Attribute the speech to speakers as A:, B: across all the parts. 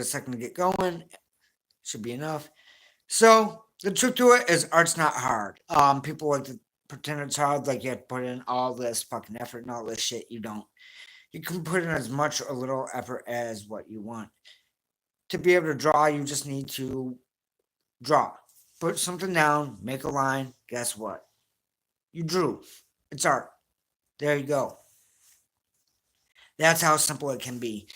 A: a second to get going. Should be enough. So the truth to it is art's not hard. People like to pretend it's hard, like you have to put in all this fucking effort and all this shit. You don't. You can put in as much or little effort as what you want. To be able to draw, you just need to draw. Put something down, make a line. Guess what? You drew. It's art. There you go. That's how simple it can be.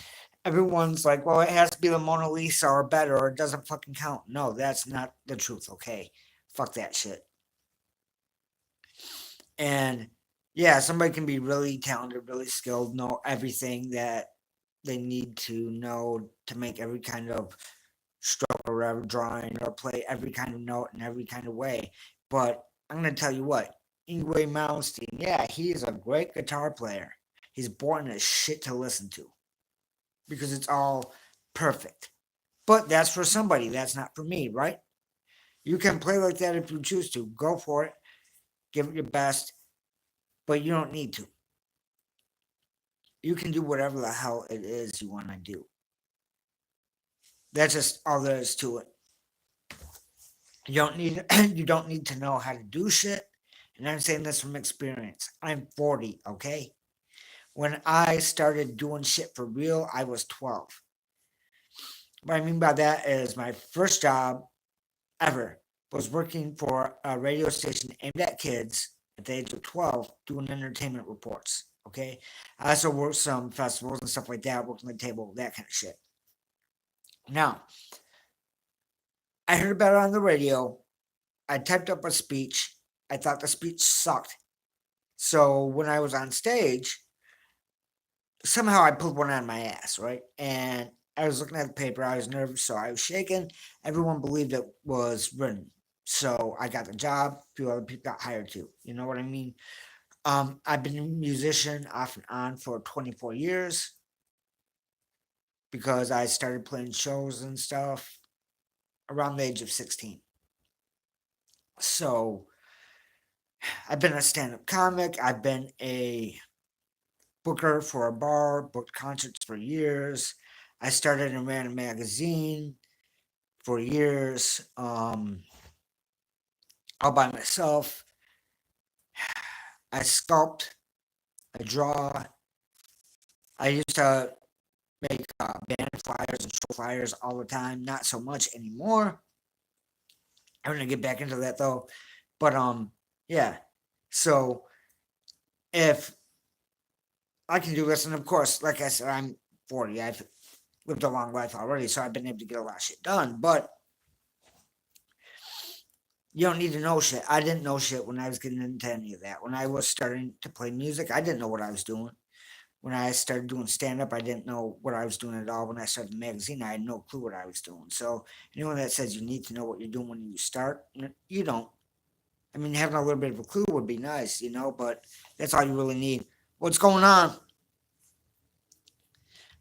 A: Everyone's like, well, it has to be the Mona Lisa or better, or it doesn't fucking count. No, that's not the truth, okay? Fuck that shit. And yeah, somebody can be really talented, really skilled, know everything that they need to know to make every kind of stroke or whatever drawing or play every kind of note in every kind of way. But I'm going to tell you what, Ingwe Malmsteen, yeah, he is a great guitar player. He's boring as shit to listen to because it's all perfect. But that's for somebody. That's not for me, right? You can play like that if you choose to. Go for it. Give it your best. But you don't need to. You can do whatever the hell it is you want to do. That's just all there is to it. You don't need you don't need to know how to do shit. And I'm saying this from experience. I'm 40, okay? When I started doing shit for real, I was 12. What I mean by that is my first job ever was working for a radio station aimed at kids at the age of 12 doing entertainment reports. Okay. I also worked some festivals and stuff like that, working the table, that kind of shit. Now, I heard about it on the radio. I typed up a speech. I thought the speech sucked. So when I was on stage, somehow I pulled one out of my ass, right? And I was looking at the paper. I was nervous, so I was shaking. Everyone believed it was written. So I got the job. A few other people got hired too. You know what I mean? I've been a musician off and on for 24 years because I started playing shows and stuff around the age of 16. So I've been a stand up comic. I've been a booker for a bar, booked concerts for years. I started and ran a magazine for years, all by myself. I sculpt, I draw. I used to make band flyers and show flyers all the time. Not so much anymore. I'm gonna get back into that though. But yeah. So if I can do this, and of course, like I said, I'm 40. I've lived a long life already, so I've been able to get a lot of shit done. But you don't need to know shit. I didn't know shit when I was getting into any of that. When I was starting to play music, I didn't know what I was doing. When I started doing stand up, I didn't know what I was doing at all. When I started the magazine, I had no clue what I was doing. So anyone that says you need to know what you're doing when you start, you don't. I mean, having a little bit of a clue would be nice, but that's all you really need. What's going on?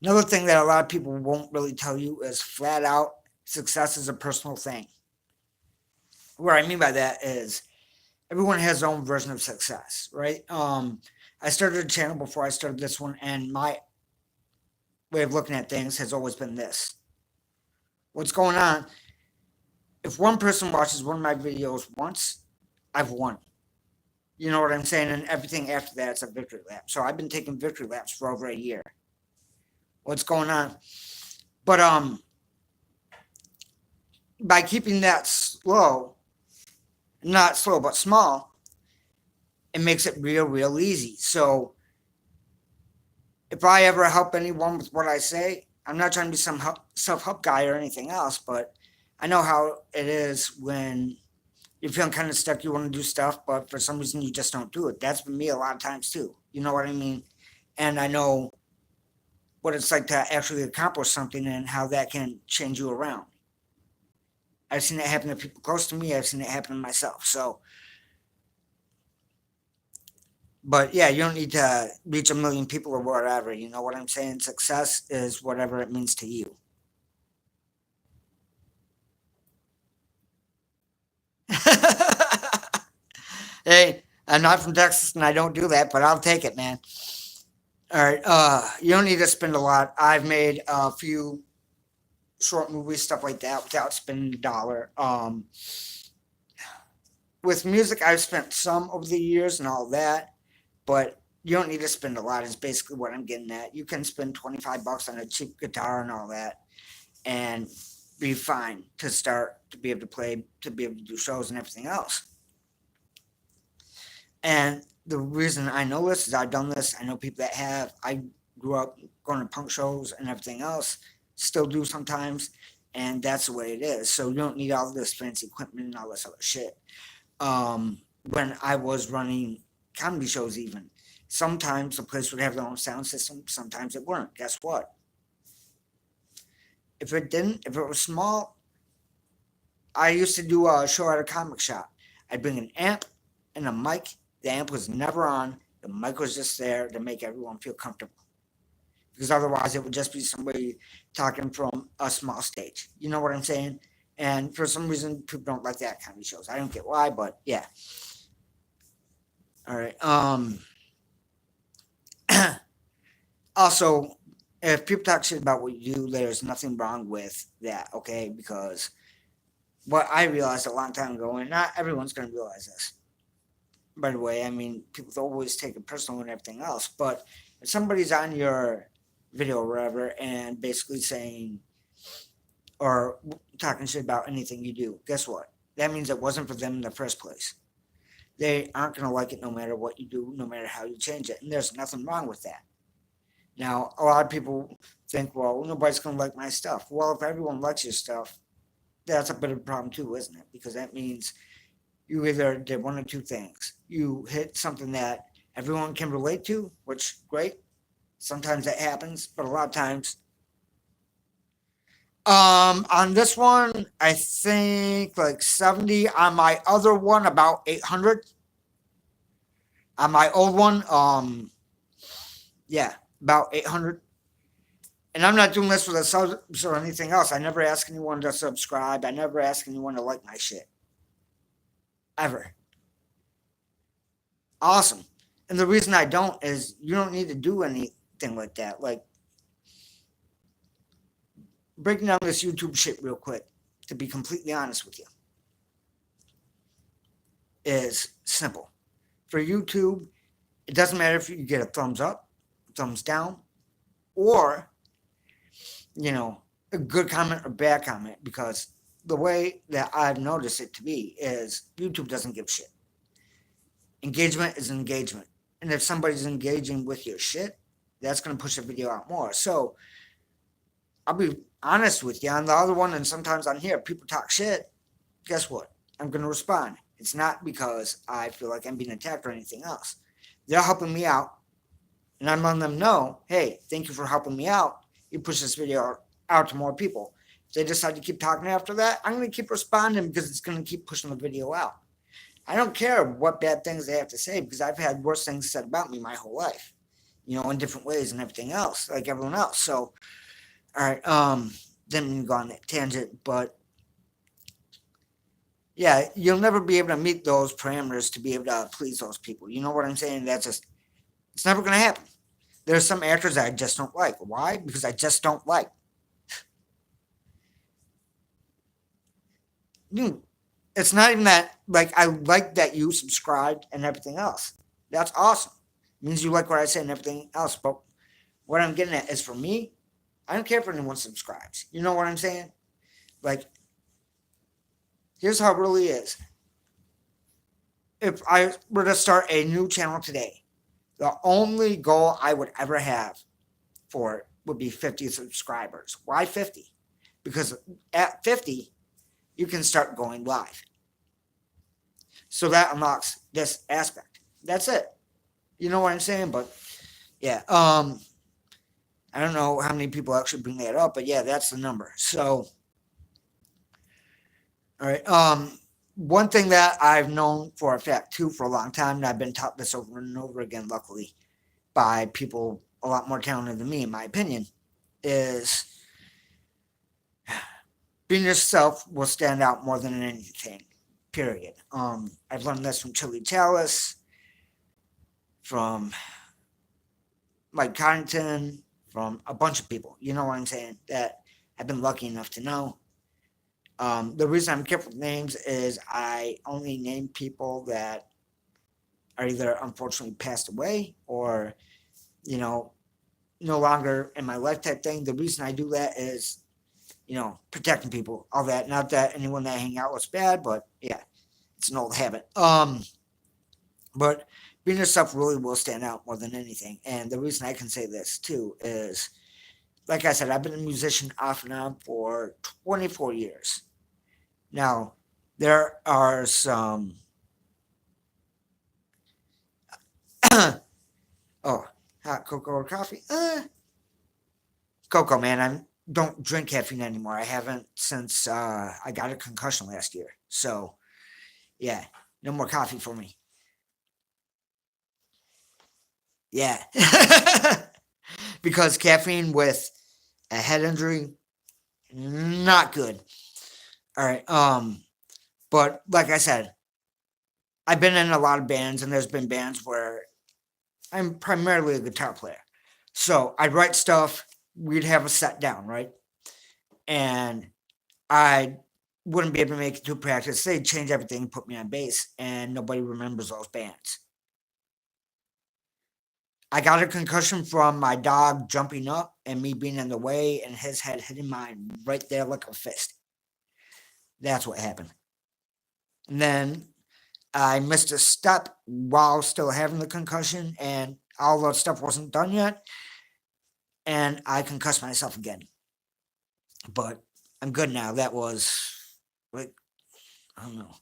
A: Another thing that a lot of people won't really tell you is flat out success is a personal thing. What I mean by that is everyone has their own version of success, right? I started a channel before I started this one, and my way of looking at things has always been this. What's going on? If one person watches one of my videos once, I've won. You know what I'm saying? And everything after that is a victory lap. So I've been taking victory laps for over a year. What's going on? But by keeping that slow, not slow but small, it makes it real easy. So if I ever help anyone with what I say, I'm not trying to be some self-help guy or anything else, but I know how it is when you're feeling kind of stuck, you want to do stuff, but for some reason you just don't do it. That's been me a lot of times too. You know what I mean? And I know what it's like to actually accomplish something and how that can change you around. I've seen it happen to people close to me. I've seen it happen to myself. So, but yeah, you don't need to reach a million people or whatever. You know what I'm saying? Success is whatever it means to you. Hey, I'm not from Texas and I don't do that, but I'll take it, man. All right. You don't need to spend a lot. I've made a few short movies, stuff like that, without spending a dollar. With music, I've spent some over the years and all that, but you don't need to spend a lot. Is basically what I'm getting at. You can spend $25 on a cheap guitar and all that, and be fine to start to be able to play, to be able to do shows and everything else. And the reason I know this is I've done this. I know people that have. I grew up going to punk shows and everything else. Still do sometimes, and that's the way it is. So you don't need all this fancy equipment and all this other shit. When I was running comedy shows, even sometimes the place would have their own sound system. Sometimes it wouldn't. Guess what? If it didn't, if it was small, I used to do a show at a comic shop. I'd bring an amp and a mic. The amp was never on. The mic was just there to make everyone feel comfortable. Because otherwise, it would just be somebody talking from a small stage. You know what I'm saying? And for some reason, people don't like that kind of shows. I don't get why, but yeah. All right. Also, if people talk shit about what you do, there's nothing wrong with that, okay? Because what I realized a long time ago, and not everyone's going to realize this, by the way, I mean, people always take it personal and everything else, but if somebody's on your video or whatever and basically saying or talking shit about anything you do, guess what? That means it wasn't for them in the first place. They aren't going to like it no matter what you do, no matter how you change it. And there's nothing wrong with that. Now, a lot of people think, well, nobody's going to like my stuff. Well, if everyone likes your stuff, that's a bit of a problem too, isn't it? Because that means you either did one or two things. You hit something that everyone can relate to, which great. Sometimes that happens, but a lot of times. On this one, I think like 70. On my other one, about 800. On my old one, yeah, about 800. And I'm not doing this for the subs or anything else. I never ask anyone to subscribe. I never ask anyone to like my shit. Ever. Awesome. And the reason I don't is you don't need to do anything like that. Like, breaking down this YouTube shit real quick, to be completely honest with you, is simple. For YouTube, it doesn't matter if you get a thumbs up, thumbs down, or, a good comment or bad comment, because the way that I've noticed it to be is YouTube doesn't give shit. Engagement is engagement. And if somebody's engaging with your shit, that's going to push the video out more. So I'll be honest with you. On the other one, and sometimes on here, people talk shit. Guess what? I'm going to respond. It's not because I feel like I'm being attacked or anything else. They're helping me out. And I'm letting them know, hey, thank you for helping me out. You push this video out to more people. If they decide to keep talking after that, I'm going to keep responding because it's going to keep pushing the video out. I don't care what bad things they have to say because I've had worse things said about me my whole life, in different ways and everything else, like everyone else. So, all right, didn't go on that tangent, but yeah, you'll never be able to meet those parameters to be able to please those people. You know what I'm saying? It's never going to happen. There's some actors that I just don't like. Why? Because I just don't like. It's not even that, like, I like that you subscribed and everything else. That's awesome. It means you like what I say and everything else. But what I'm getting at is, for me, I don't care if anyone subscribes. You know what I'm saying? Like, here's how it really is. If I were to start a new channel today, the only goal I would ever have for it would be 50 subscribers. Why 50? Because at 50, you can start going live. So that unlocks this aspect. That's it. You know what I'm saying? But yeah, I don't know how many people actually bring that up, but yeah, that's the number. So, all right. One thing that I've known for a fact too for a long time, and I've been taught this over and over again, luckily, by people a lot more talented than me, in my opinion, is being yourself will stand out more than anything. Period. I've learned this from Chili Chalice, from Mike Connington, from a bunch of people. You know what I'm saying? That I've been lucky enough to know. The reason I'm careful with names is I only name people that are either unfortunately passed away or, you know, no longer in my life type thing. The reason I do that is, protecting people, all that. Not that anyone that I hang out with is bad, but yeah, it's an old habit. But being yourself really will stand out more than anything. And the reason I can say this too is, like I said, I've been a musician off and on for 24 years. Now, there are some. Oh, hot cocoa or coffee? Cocoa, man. I don't drink caffeine anymore. I haven't since I got a concussion last year. So, yeah, no more coffee for me. Yeah. Because caffeine with a head injury, not good. All right. But like I said, I've been in a lot of bands, and there's been bands where I'm primarily a guitar player. So I'd write stuff, we'd have a set down, right? And I wouldn't be able to make it to practice. They'd change everything and put me on bass, and nobody remembers those bands. I got a concussion from my dog jumping up and me being in the way and his head hitting mine right there like a fist. That's what happened. And then I missed a step while still having the concussion, and all that stuff wasn't done yet. And I concussed myself again. But I'm good now. That was like, I don't know,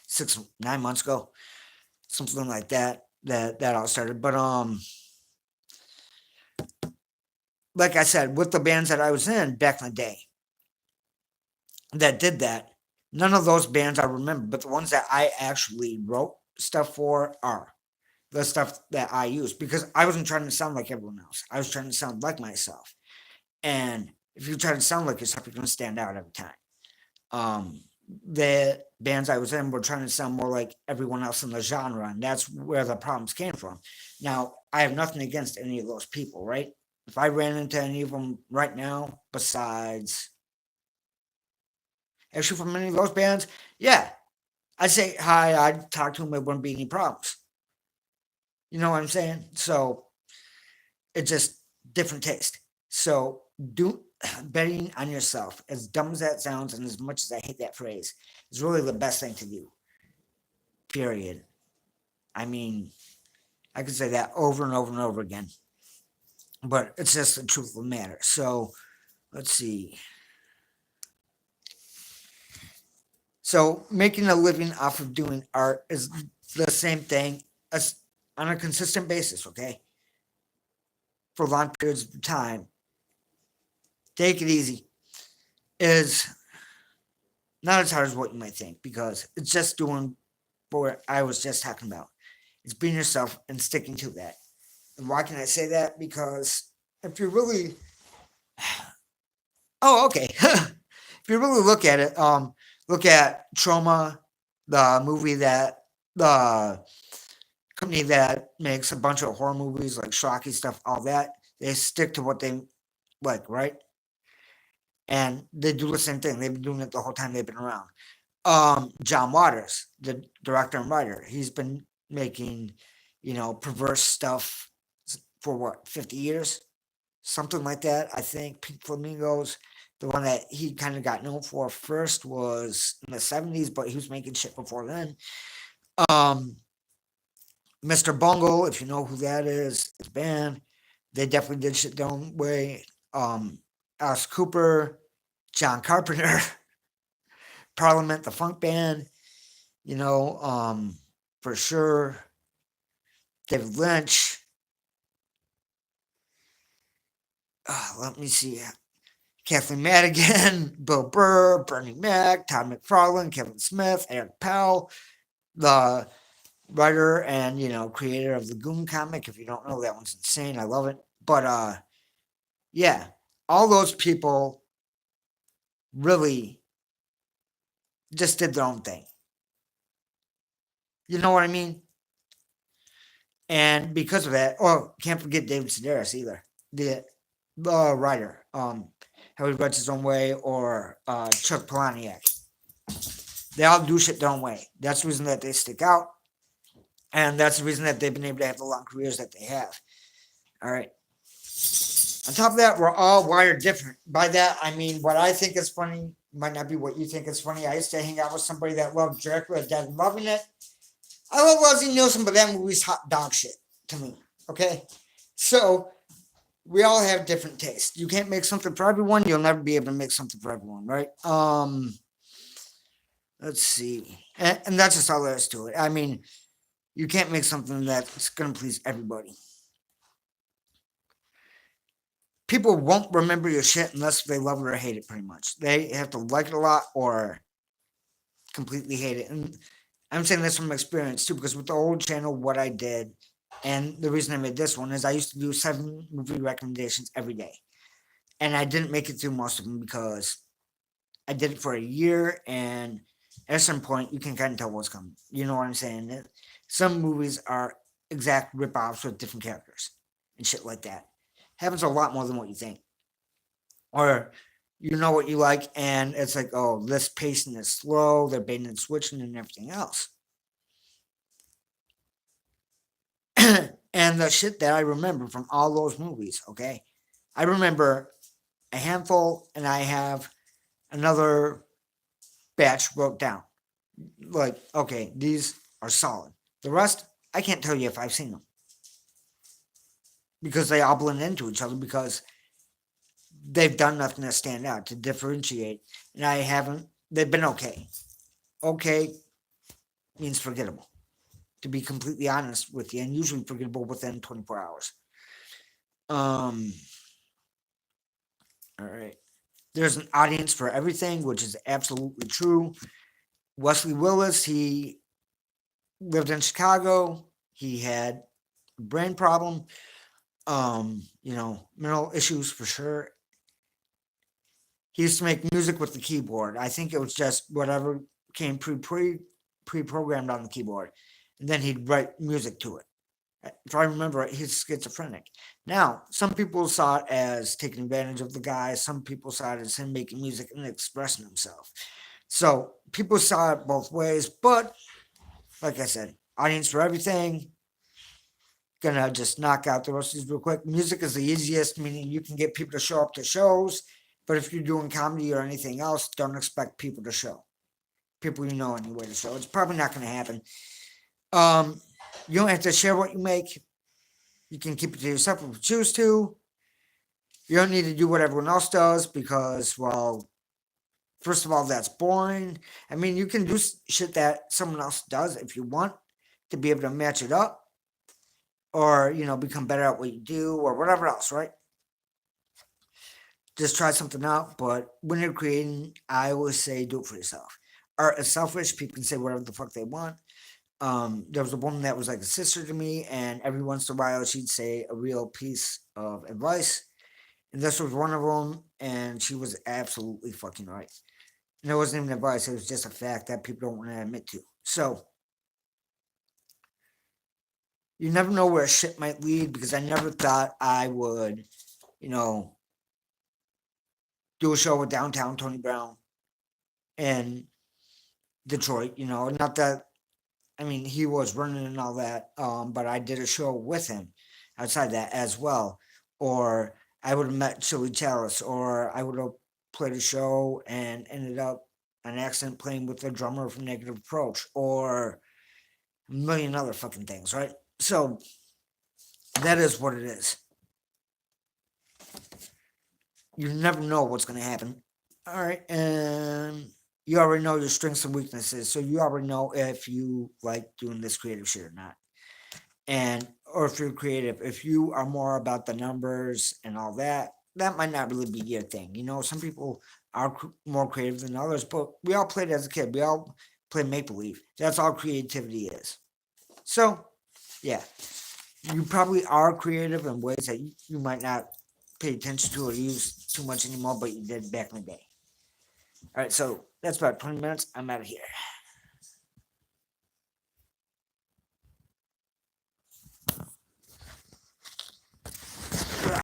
A: 6, 9 months ago, something like that. That all started. But like I said, with the bands that I was in back in the day that did that, none of those bands I remember, but the ones that I actually wrote stuff for are the stuff that I use, because I wasn't trying to sound like everyone else. I was trying to sound like myself. And if you try to sound like yourself, you're going to stand out every time. The bands I was in were trying to sound more like everyone else in the genre, and that's where the problems came from. Now, I have nothing against any of those people, right? If I ran into any of them right now, besides actually from any of those bands, yeah, I'd say hi, I'd talk to them, it wouldn't be any problems. You know what I'm saying? So it's just different taste. So do betting on yourself, as dumb as that sounds, and as much as I hate that phrase, is really the best thing to do. Period. I mean, I could say that over and over and over again, but it's just the truth of the matter. So let's see. So making a living off of doing art is the same thing as on a consistent basis, okay? For long periods of time. Take it easy. Is not as hard as what you might think, because it's just doing what I was just talking about. It's being yourself and sticking to that. And why can I say that? Because if you really, oh, okay, if you really look at it, look at Trauma, the movie that the company that makes a bunch of horror movies like Shocky stuff, all that. They stick to what they like, right? And they do the same thing. They've been doing it the whole time they've been around. John Waters, the director and writer, he's been making, perverse stuff for what, 50 years? Something like that. I think Pink Flamingos, the one that he kind of got known for first was in the 70s, but he was making shit before then. Um, Mr. Bungle, if you know who that is, his band, they definitely did shit their own way. Alice Cooper, John Carpenter, Parliament, the funk band, you know, for sure. David Lynch. Let me see. Kathleen Madigan, Bill Burr, Bernie Mac, Todd McFarlane, Kevin Smith, Eric Powell, the writer and creator of the Goon comic. If you don't know, that one's insane. I love it. But yeah, all those people really just did their own thing. You know what I mean? And because of that, oh, can't forget David Sedaris either, the writer. How He Writes His Own Way, or Chuck Palahniuk. They all do shit their own way. That's the reason that they stick out. And that's the reason that they've been able to have the long careers that they have. All right. On top of that, we're all wired different. By that, I mean what I think is funny might not be what you think is funny. I used to hang out with somebody that loved Dracula, Dead, loving it. I love Leslie Nielsen, but that movie's hot dog shit to me. Okay? So, we all have different tastes. You can't make something for everyone. You'll never be able to make something for everyone, right? Let's see. And that's just all there is to it. I mean, you can't make something that's going to please everybody. People won't remember your shit unless they love it or hate it, pretty much. They have to like it a lot or completely hate it. And I'm saying this from experience too, because with the old channel, what I did, and the reason I made this one is I used to do 7 movie recommendations every day. And I didn't make it through most of them because I did it for a year, and at a certain point, you can kind of tell what's coming. You know what I'm saying? Some movies are exact rip-offs with different characters and shit like that. Happens a lot more than what you think. Or you know what you like, and it's like, oh, this pacing is slow, they're baiting and switching and everything else. And the shit that I remember from all those movies, okay? I remember a handful, and I have another batch wrote down. Like, okay, these are solid. The rest, I can't tell you if I've seen them. Because they all blend into each other because they've done nothing to stand out, to differentiate. And I haven't, they've been okay. Okay means forgettable, to be completely honest with you, and usually forgettable within 24 hours. All right. There's an audience for everything, which is absolutely true. Wesley Willis, he lived in Chicago. He had a brain problem, mental issues for sure. He used to make music with the keyboard. I think it was just whatever came pre-programmed on the keyboard, and then he'd write music to it. If I remember right, he's schizophrenic. Now, some people saw it as taking advantage of the guy. Some people saw it as him making music and expressing himself. So people saw it both ways, but like I said, audience for everything. Gonna just knock out the rest of these real quick. Music is the easiest, meaning you can get people to show up to shows. But if you're doing comedy or anything else, don't expect people to show. People you know anyway to show. It's probably not going to happen. You don't have to share what you make. You can keep it to yourself if you choose to. You don't need to do what everyone else does because, well, first of all, that's boring. I mean, you can do shit that someone else does if you want to be able to match it up or, become better at what you do or whatever else, right? Just try something out. But when you're creating, I always say do it for yourself. Art is selfish. People can say whatever the fuck they want. There was a woman that was like a sister to me, and every once in a while she'd say a real piece of advice. And this was one of them, and she was absolutely fucking right. And it wasn't even advice, it was just a fact that people don't want to admit to. So, you never know where shit might lead because I never thought I would, do a show with Downtown Tony Brown in Detroit, not that, I mean, he was running and all that, but I did a show with him outside that as well. Or I would have met Chili Chalice, or I would have played a show and ended up an accident playing with the drummer from Negative Approach, or a million other fucking things, right? So that is what it is. You never know what's going to happen. All right, and you already know your strengths and weaknesses, so you already know if you like doing this creative shit or not. And or if you're creative, if you are more about the numbers and all that, that might not really be your thing. Some people are more creative than others, but we all played as a kid. We all play make believe. That's all creativity is. So, yeah, you probably are creative in ways that you might not pay attention to or use too much anymore, but you did back in the day. All right, so that's about 20 minutes. I'm out of here.